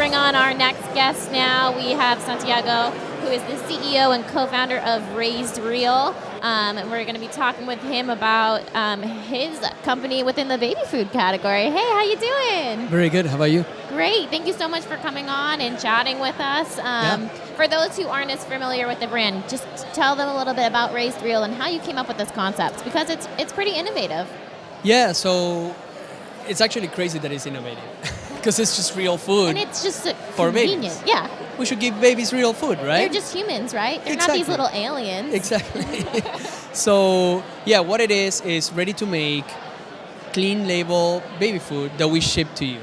bring on our next guest now. We have Santiago, who is the CEO and co-founder of Raised Real. And we're going to be talking with him about his company within the baby food category. Hey, how you doing? Very good. How about you? Great. Thank you so much for coming on and chatting with us. For those who aren't as familiar with the brand, just tell them a little bit about Raised Real and how you came up with this concept, because it's pretty innovative. Yeah, so it's actually crazy that it's innovative because it's just real food. And it's just for convenient. babies. Yeah. We should give babies real food, right? They're just humans, right? They're Exactly. not these little aliens. Exactly. So, yeah, what it is ready to make, clean label baby food that we ship to you.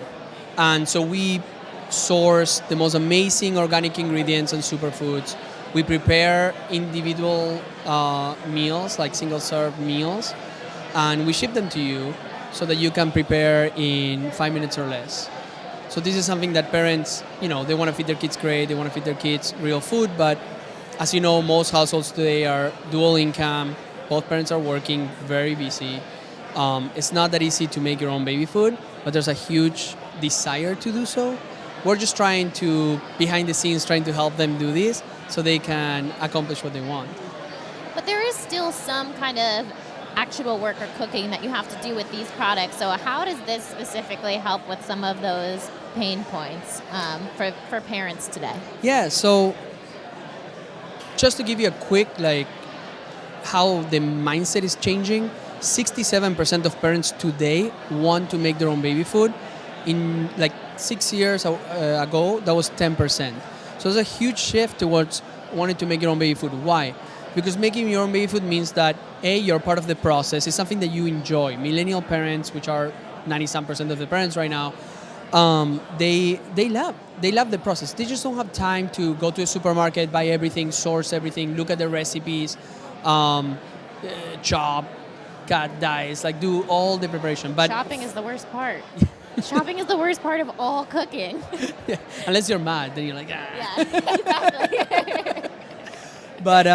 And so we source the most amazing organic ingredients and superfoods. We prepare individual meals, like single-serve meals, and we ship them to you so that you can prepare in 5 minutes or less. So this is something that parents, they want to feed their kids great, they want to feed their kids real food, but as you know, most households today are dual income, both parents are working, very busy. It's not that easy to make your own baby food, but there's a huge desire to do so. We're just trying to, behind the scenes, trying to help them do this so they can accomplish what they want. But there is still some kind of actual work or cooking that you have to do with these products. So how does this specifically help with some of those pain points for parents today? Yeah, so just to give you a quick, how the mindset is changing, 67% of parents today want to make their own baby food. In 6 years ago, that was 10%. So there's a huge shift towards wanting to make your own baby food. Why? Because making your own baby food means that, A, you're part of the process. It's something that you enjoy. Millennial parents, which are 90-some% of the parents right now, they love the process. They just don't have time to go to a supermarket, buy everything, source everything, look at the recipes, chop, cut, dice, do all the preparation. But shopping is the worst part. Shopping is the worst part of all cooking. Yeah, unless you're mad, then you're like, ah. Yeah, exactly. But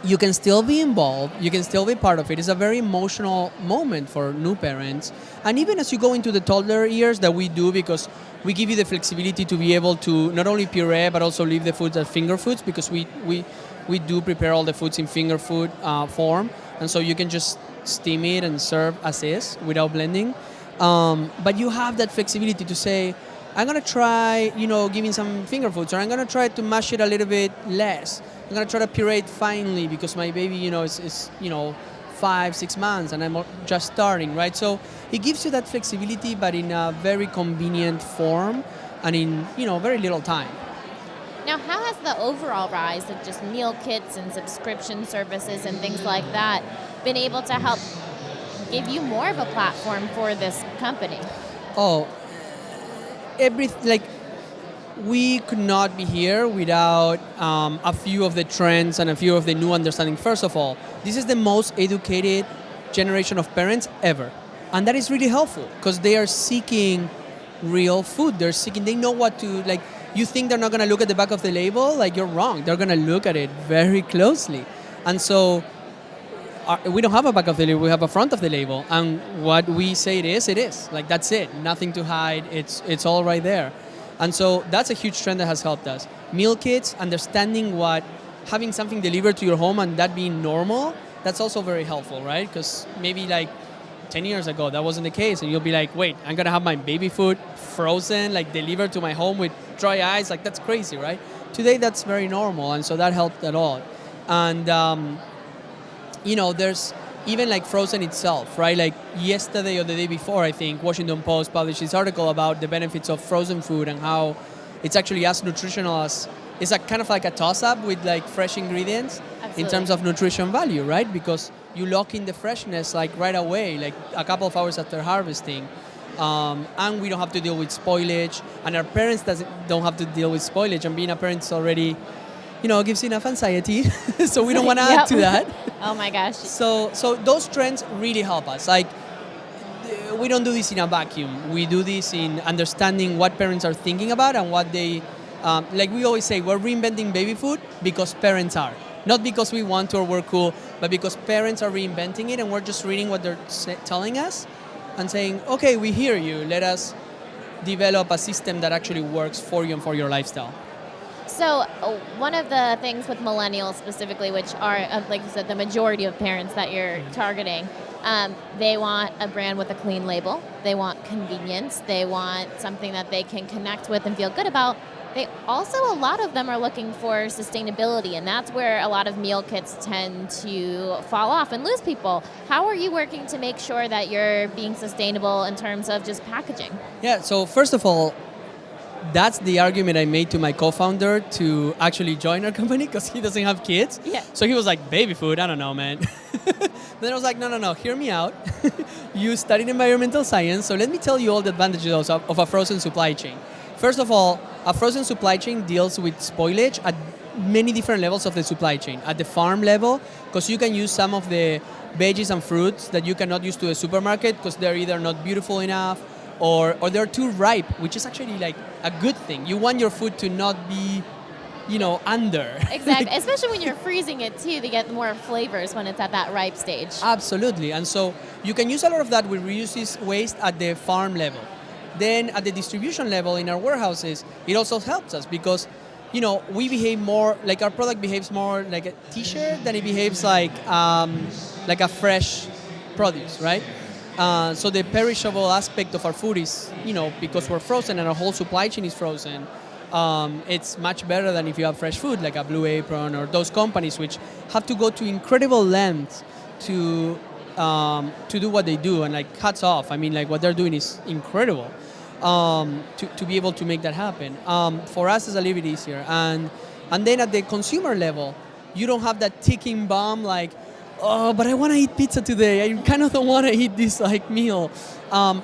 you can still be involved. You can still be part of it. It's a very emotional moment for new parents. And even as you go into the toddler years, that we do, because we give you the flexibility to be able to not only puree, but also leave the foods as finger foods, because we do prepare all the foods in finger food form. And so you can just steam it and serve as is without blending. But you have that flexibility to say, I'm going to try, giving some finger foods, or I'm going to try to mash it a little bit less. I'm going to try to puree it finely because my baby, is 5-6 months and I'm just starting, right? So it gives you that flexibility, but in a very convenient form and in, very little time. Now, how has the overall rise of just meal kits and subscription services and things like that been able to help give you more of a platform for this company? Oh, we could not be here without a few of the trends and a few of the new understanding. First of all, this is the most educated generation of parents ever. And that is really helpful because they are seeking real food. They know what to, you think they're not going to look at the back of the label? You're wrong. They're going to look at it very closely. And so we don't have a back of the label, we have a front of the label. And what we say it is. That's it. Nothing to hide. It's all right there. And so that's a huge trend that has helped us. Meal kits, understanding having something delivered to your home and that being normal, that's also very helpful, right? Because maybe 10 years ago, that wasn't the case. And you'll be like, wait, I'm going to have my baby food frozen, delivered to my home with dry ice. That's crazy, right? Today, that's very normal. And so that helped a lot. And, there's even Frozen itself, right? Yesterday or the day before, I think, Washington Post published this article about the benefits of frozen food and how it's actually as nutritional as, it's kind of like a toss-up with fresh ingredients. Absolutely. In terms of nutrition value, right? Because you lock in the freshness right away, a couple of hours after harvesting. And we don't have to deal with spoilage, and our parents don't have to deal with spoilage, and being a parent is already, gives enough anxiety, so we don't want to add to that. Oh my gosh. So those trends really help us. We don't do this in a vacuum. We do this in understanding what parents are thinking about and what they, we always say, we're reinventing baby food because parents are. Not because we want to or we're cool, but because parents are reinventing it and we're just reading what they're telling us and saying, okay, we hear you. Let us develop a system that actually works for you and for your lifestyle. So one of the things with millennials specifically, which are, like you said, the majority of parents that you're targeting, they want a brand with a clean label. They want convenience. They want something that they can connect with and feel good about. They also, a lot of them are looking for sustainability, and that's where a lot of meal kits tend to fall off and lose people. How are you working to make sure that you're being sustainable in terms of just packaging? Yeah, so first of all, that's the argument I made to my co-founder to actually join our company because he doesn't have kids. Yeah. So he was like, baby food, I don't know, man. Then I was like, no, hear me out. You studied environmental science, so let me tell you all the advantages of a frozen supply chain. First of all, a frozen supply chain deals with spoilage at many different levels of the supply chain. At the farm level, because you can use some of the veggies and fruits that you cannot use to the supermarket because they're either not beautiful enough or they're too ripe, which is actually like a good thing. You want your food to not be, under. Exactly, especially when you're freezing it too, to get more flavors when it's at that ripe stage. Absolutely, and so you can use a lot of that with reduces waste at the farm level. Then at the distribution level in our warehouses, it also helps us because, we behave more, like our product behaves more like a t-shirt than it behaves like a fresh produce, right? So the perishable aspect of our food is, because we're frozen and our whole supply chain is frozen, it's much better than if you have fresh food like a Blue Apron or those companies which have to go to incredible lengths to do what they do, and like hats off. I mean, like what they're doing is incredible to be able to make that happen. For us, it's a little bit easier. And then at the consumer level, you don't have that ticking bomb like, oh, but I want to eat pizza today. I kind of don't want to eat this meal.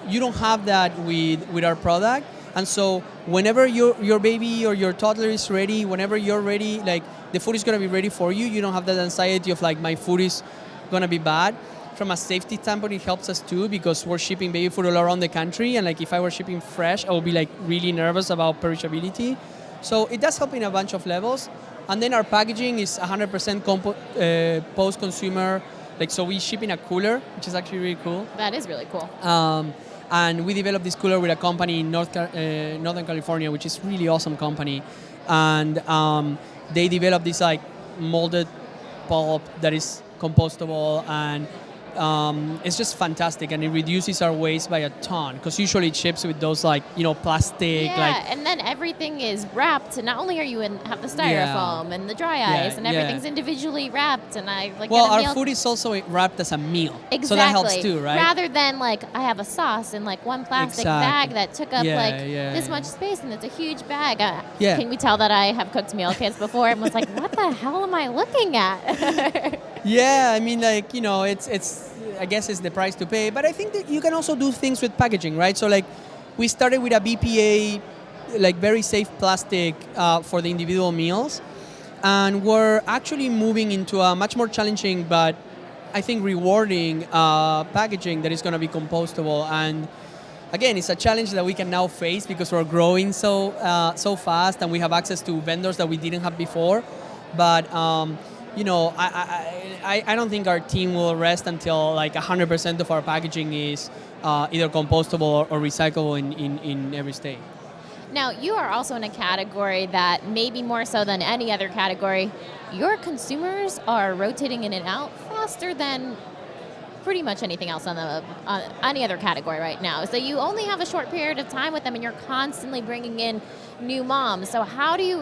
You don't have that with our product. And so whenever your baby or your toddler is ready, whenever you're ready, like the food is going to be ready for you. You don't have that anxiety of like my food is going to be bad. From a safety standpoint, it helps us too because we're shipping baby food all around the country. And like if I were shipping fresh, I would be like really nervous about perishability. So it does help in a bunch of levels. And then our packaging is 100% post-consumer. Like, so we ship in a cooler, which is actually really cool. That is really cool. And we developed this cooler with a company in Northern California, which is really awesome company. And they developed this like molded pulp that is compostable, and it's just fantastic, and it reduces our waste by a ton because usually it ships with those plastic. Yeah, and then everything is wrapped. And not only are you have the styrofoam and the dry ice, and everything's individually wrapped. And I like. Well, our food is also wrapped as a meal, exactly. So that helps too, right? Rather than like I have a sauce in like one plastic bag that took up this much space, and it's a huge bag. Can we tell that I have cooked meal kits before and was like, what the hell am I looking at? Yeah, I mean, it's. I guess it's the price to pay, but I think that you can also do things with packaging, right? So like, we started with a BPA, like very safe plastic for the individual meals, and we're actually moving into a much more challenging, but I think rewarding packaging that is going to be compostable. And again, it's a challenge that we can now face because we're growing so fast, and we have access to vendors that we didn't have before, but. I don't think our team will rest until like 100% of our packaging is either compostable or recyclable in every state. Now, you are also in a category that maybe more so than any other category, your consumers are rotating in and out faster than pretty much anything else on any other category right now. So you only have a short period of time with them, and you're constantly bringing in new moms. So how do you,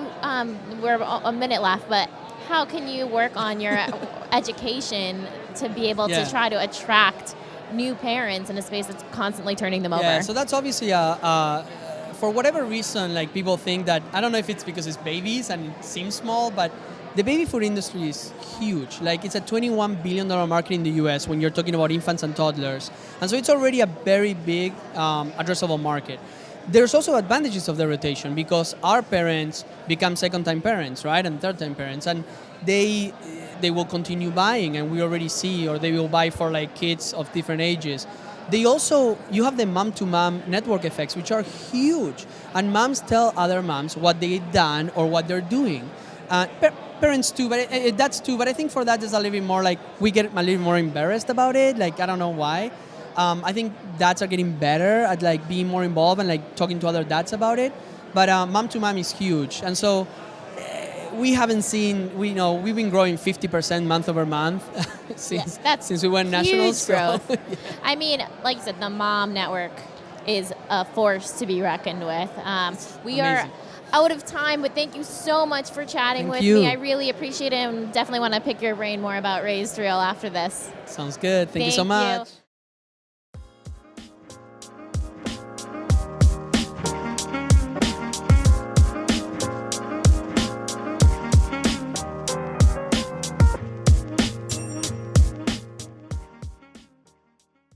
we're a minute left, but how can you work on your education to be able to try to attract new parents in a space that's constantly turning them over? Yeah, so that's obviously for whatever reason, like people think that, I don't know if it's because it's babies and it seems small, but the baby food industry is huge. Like it's a $21 billion market in the US when you're talking about infants and toddlers. And so it's already a very big addressable market. There's also advantages of the rotation because our parents become second-time parents, right, and third-time parents, and they will continue buying, and we already see, or they will buy for like kids of different ages. They also, you have the mom-to-mom network effects, which are huge, and moms tell other moms what they've done or what they're doing. Parents too, but that's too. But I think for that, there's a little bit more like we get a little more embarrassed about it. Like I don't know why. I think dads are getting better at like being more involved and like talking to other dads about it. But mom to mom is huge, and so we haven't seen. We've been growing 50% month over month since we went nationals. Huge growth. I mean, like you said, the mom network is a force to be reckoned with. We are out of time, but thank you so much for chatting with me. I really appreciate it, and definitely want to pick your brain more about Raised Real after this. Sounds good. Thank you so much.